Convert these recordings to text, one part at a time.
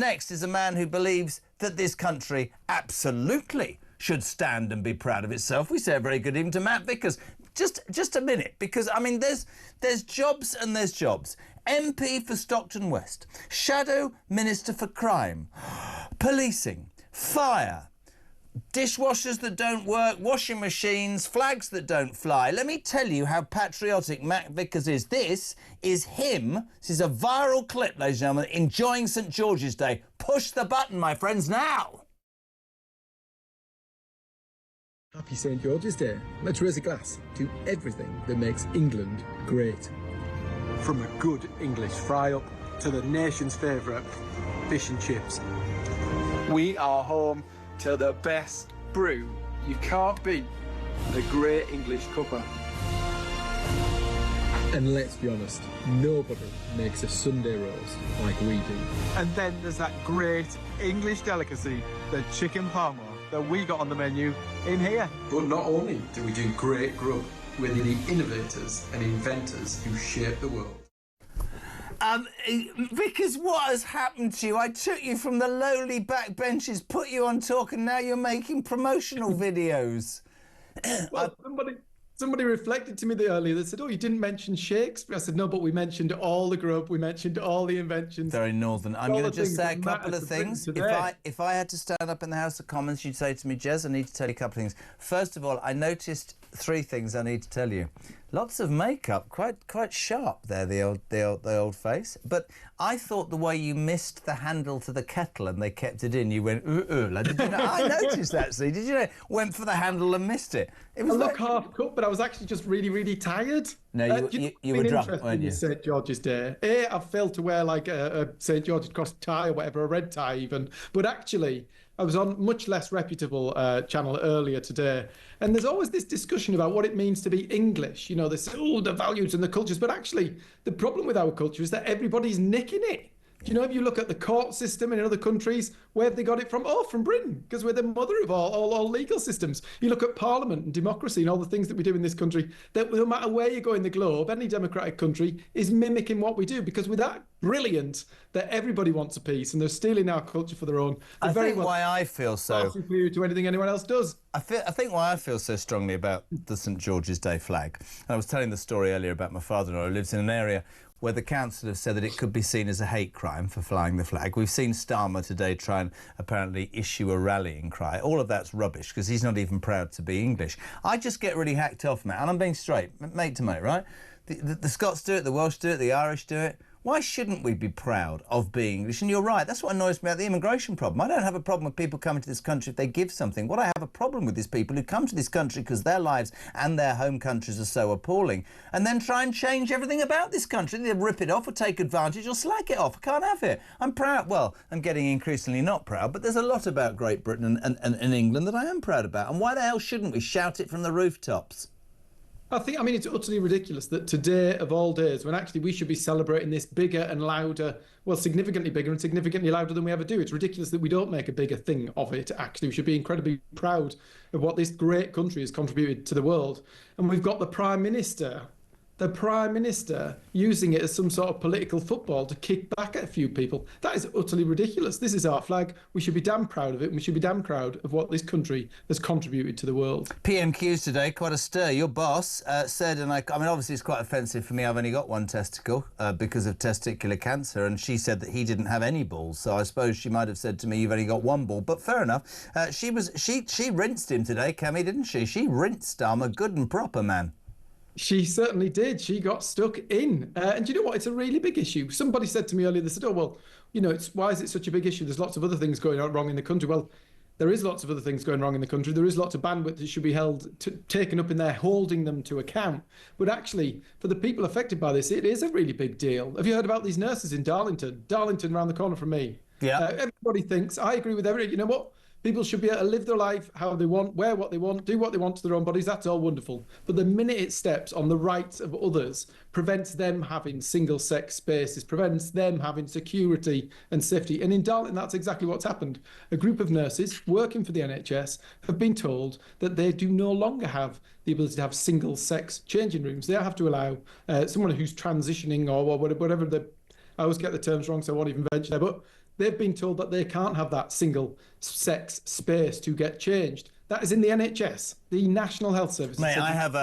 next is a man who believes that this country absolutely should stand and be proud of itself. We say a very good evening to Matt Vickers. Just a minute, because, I mean, there's jobs and there's jobs. MP for Stockton West, Shadow Minister for Crime, policing, fire, dishwashers that don't work, washing machines, flags that don't fly. Let me tell you how patriotic Matt Vickers is. This is him. This is a viral clip, ladies and gentlemen, enjoying St George's Day. Push the button, my friends, now. Happy St George's Day. Let's raise a glass to everything that makes England great. From a good English fry-up to the nation's favourite, fish and chips. We are home to the best brew. You can't beat a great English cuppa. And let's be honest, nobody makes a Sunday roast like we do. And then there's that great English delicacy, the chicken parma, that we got on the menu in here. But not only do we do great grub, we're the innovators and inventors who shape the world. Vickers, what has happened to you? I took you from the lowly back benches, put you on talk, and now you're making promotional videos. Well, somebody reflected to me earlier. They said, "Oh, you didn't mention Shakespeare." I said, "No, but we mentioned all the grub. We mentioned all the inventions." Very northern. I'm going to just say a couple of things. If I had to stand up in the House of Commons, you'd say to me, Jez, I need to tell you a couple of things. First of all, I noticed 3 things I need to tell you. Lots of makeup, quite sharp there, the old face. But I thought the way you missed the handle to the kettle and they kept it in, you went like, did you know? I noticed that. See, did you know? Went for the handle and missed it. It was I look half cut, but I was actually just really tired. No, you were drunk, weren't you? St George's Day. I failed to wear like a St George's cross tie or whatever, a red tie even. But actually, I was on much less reputable channel earlier today, and there's always this discussion about what it means to be English. You know, they say, oh, the values and the cultures, but actually the problem with our culture is that everybody's nicking it. You know, if you look at the court system in other countries, where have they got it from? Oh, from Britain, because we're the mother of all legal systems. You look at Parliament and democracy and all the things that we do in this country, that no matter where you go in the globe, any democratic country is mimicking what we do, because we're that brilliant that everybody wants a piece and they're stealing our culture for their own. I think why I feel so superior to anything anyone else does. I think why I feel so strongly about the St George's Day flag. And I was telling the story earlier about my father-in-law who lives in an area where the council have said that it could be seen as a hate crime for flying the flag. We've seen Starmer today try and apparently issue a rallying cry. All of that's rubbish, because he's not even proud to be English. I just get really hacked off, Matt, and I'm being straight, mate to mate, right? The Scots do it, the Welsh do it, the Irish do it. Why shouldn't we be proud of being English? And you're right, that's what annoys me about the immigration problem. I don't have a problem with people coming to this country if they give something. What I have a problem with is people who come to this country because their lives and their home countries are so appalling, and then try and change everything about this country. They rip it off or take advantage or slag it off. I can't have it. I'm proud. Well, I'm getting increasingly not proud, but there's a lot about Great Britain and England that I am proud about. And why the hell shouldn't we shout it from the rooftops? I mean, it's utterly ridiculous that today, of all days, when actually we should be celebrating this bigger and louder, well, significantly bigger and significantly louder than we ever do. It's ridiculous that we don't make a bigger thing of it, actually. We should be incredibly proud of what this great country has contributed to the world. And we've got the Prime Minister using it as some sort of political football to kick back at a few people. That is utterly ridiculous. This is our flag. We should be damn proud of it, and we should be damn proud of what this country has contributed to the world. PMQs today, quite a stir. Your boss said, and I mean, obviously it's quite offensive for me. I've only got one testicle because of testicular cancer, and she said that he didn't have any balls. So I suppose she might have said to me, you've only got one ball. But fair enough. She rinsed him today, Cammy, didn't she? She rinsed Starmer good and proper, man. She certainly did. She got stuck in. And you know what? It's a really big issue. Somebody said to me earlier, they said, oh, well, you know, why is it such a big issue? There's lots of other things going on wrong in the country. Well, there is lots of other things going wrong in the country. There is lots of bandwidth that should be taken up in there, holding them to account. But actually, for the people affected by this, it is a really big deal. Have you heard about these nurses in Darlington? Darlington, around the corner from me. Yeah. Everybody thinks, I agree with everybody. You know what? People should be able to live their life how they want, wear what they want, do what they want to their own bodies. That's all wonderful. But the minute it steps on the rights of others, prevents them having single-sex spaces, prevents them having security and safety. And in Darlington, that's exactly what's happened. A group of nurses working for the NHS have been told that they do no longer have the ability to have single-sex changing rooms. They have to allow someone who's transitioning or whatever I always get the terms wrong, so I won't even venture there. But They've been told that they can't have that single-sex space to get changed. That is in the NHS, the National Health Service. Mate, I have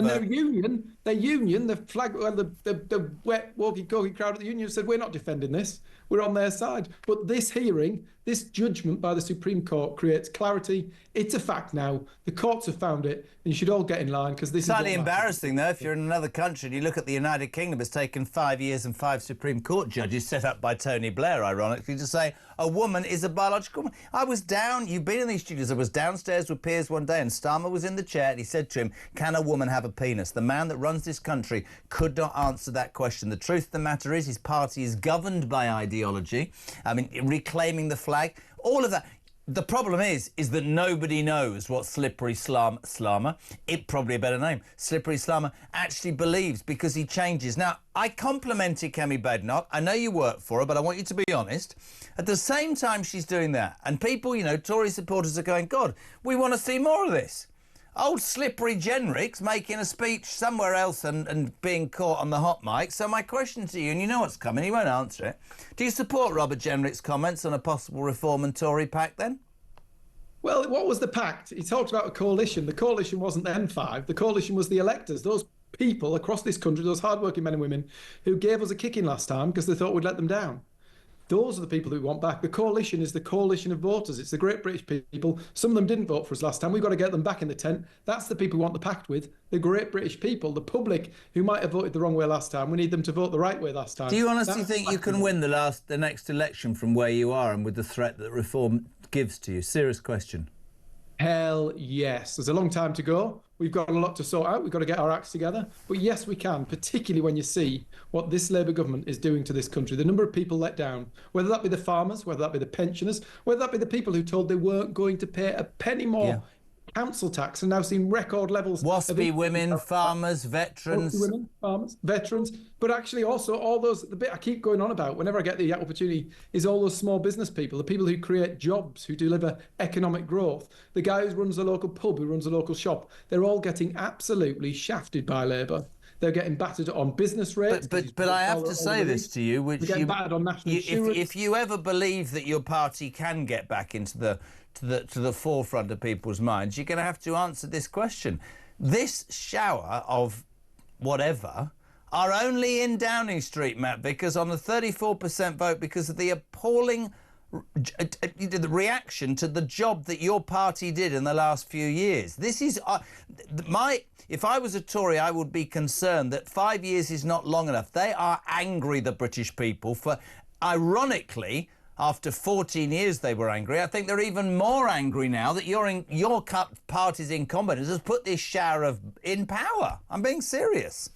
their union, the flag, well, the wet walkie-talkie crowd at the union said, we're not defending this. We're on their side. But this hearing, this judgment by the Supreme Court creates clarity. It's a fact now. The courts have found it, and you should all get in line because this is slightly embarrassing, though, if you're in another country and you look at the United Kingdom. It's taken 5 years and 5 Supreme Court judges set up by Tony Blair, ironically, to say a woman is a biological woman. I was down, you've been in these studios, I was downstairs with Piers one day and Starmer was in the chair and he said to him, can a woman have a penis? The man that runs this country could not answer that question. The truth of the matter is his party is governed by ideology. I mean, reclaiming the flag, all of that. The problem is that nobody knows what Slippery Slammer, it probably a better name, Slippery Slammer, actually believes, because he changes. Now, I complimented Kemi Badenoch. I know you work for her, but I want you to be honest. At the same time she's doing that, and people, you know, Tory supporters are going, God, we want to see more of this. Old Slippery Jenrick's making a speech somewhere else and being caught on the hot mic. So my question to you, and you know what's coming, you won't answer it. Do you support Robert Jenrick's comments on a possible Reform and Tory pact then? Well, what was the pact? He talked about a coalition. The coalition wasn't the M5. The coalition was the electors. Those people across this country, those hardworking men and women who gave us a kicking last time because they thought we'd let them down. Those are the people who we want back. The coalition is the coalition of voters. It's the great British people. Some of them didn't vote for us last time. We've got to get them back in the tent. That's the people we want the pact with. The great British people, the public who might have voted the wrong way last time. We need them to vote the right way last time. Do you honestly think you can win the next election from where you are and with the threat that Reform gives to you? Serious question. Hell yes. There's a long time to go. We've got a lot to sort out. We've got to get our acts together. But yes, we can, particularly when you see what this Labour government is doing to this country. The number of people let down, whether that be the farmers, whether that be the pensioners, whether that be the people who told they weren't going to pay a penny more council tax and now seeing record levels. Waspy women, farmers, veterans. Waspy women, farmers, veterans. But actually also all those, the bit I keep going on about whenever I get the opportunity is all those small business people, the people who create jobs, who deliver economic growth. The guy who runs a local pub, who runs a local shop, they're all getting absolutely shafted by Labour. They're getting battered on business rates. But I have to say this to you, which you battered on national insurance. If you ever believe that your party can get back into to the forefront of people's minds, you're going to have to answer this question. This shower of whatever are only in Downing Street, Matt Vickers, on the 34% vote because of the appalling the reaction to the job that your party did in the last few years. This is if I was a Tory, I would be concerned that 5 years is not long enough. They are angry, the British people, for, ironically, after 14 years they were angry. I think they're even more angry now that your party's incompetence has put this shower in power. I'm being serious.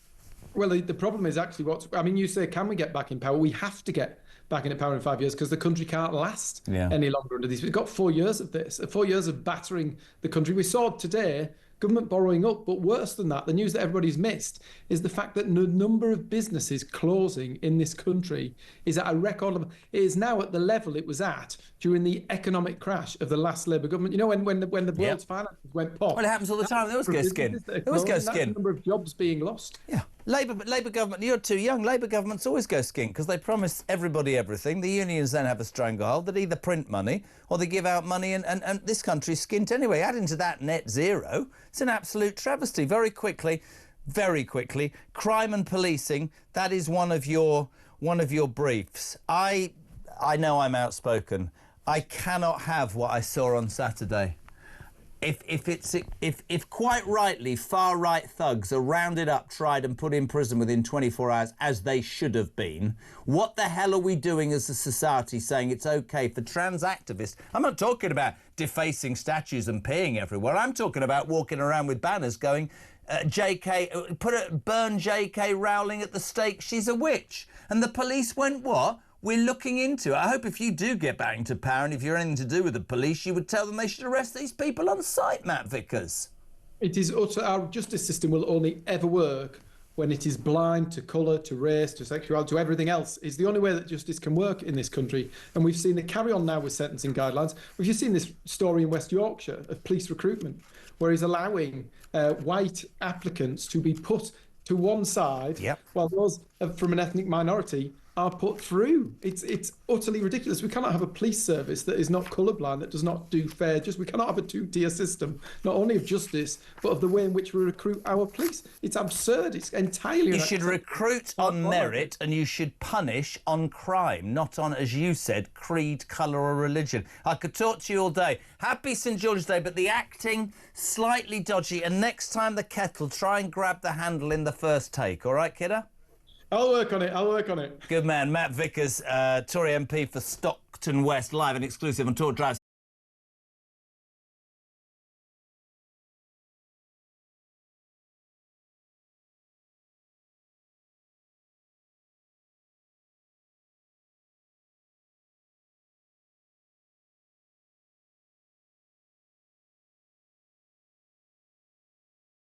Well, the problem is actually you say, can we get back in power? We have to get back into power in 5 years because the country can't last any longer under these. We've got 4 years of this, 4 years of battering the country. We saw today government borrowing up, but worse than that, the news that everybody's missed is the fact that the number of businesses closing in this country is at a record level. It is now at the level it was at during the economic crash of the last Labour government. You know, when the world's finances went pop. Well, it happens all the time. There was go skin. There was go skin. The number of jobs being lost. Yeah. Labour government, you're too young. Labour governments always go skint because they promise everybody everything. The unions then have a stranglehold. They either print money or they give out money, and this country's skint anyway. Adding to that net zero, it's an absolute travesty. Very quickly, crime and policing, that is one of your briefs. I know I'm outspoken. I cannot have what I saw on Saturday. If quite rightly far-right thugs are rounded up, tried and put in prison within 24 hours, as they should have been, what the hell are we doing as a society saying it's OK for trans activists? I'm not talking about defacing statues and peeing everywhere. I'm talking about walking around with banners going, burn J.K. Rowling at the stake, she's a witch. And the police went, what? We're looking into it. I hope if you do get back into power and if you're anything to do with the police, you would tell them they should arrest these people on sight, Matt Vickers. It is our justice system will only ever work when it is blind to colour, to race, to sexuality, to everything else. It's the only way that justice can work in this country. And we've seen the carry on now with sentencing guidelines. We've just seen this story in West Yorkshire of police recruitment, where he's allowing white applicants to be put to one side, while those from an ethnic minority are put through. It's utterly ridiculous. We cannot have a police service that is not colourblind, that does not do fair justice. We cannot have a two-tier system, not only of justice, but of the way in which we recruit our police. It's absurd. It's entirely You should recruit on merit and you should punish on crime, not on, as you said, creed, colour or religion. I could talk to you all day. Happy St George's Day, but the acting, slightly dodgy. And next time the kettle, try and grab the handle in the first take. All right, kiddo? I'll work on it. Good man. Matt Vickers, Tory MP for Stockton West, live and exclusive on Talk Drive.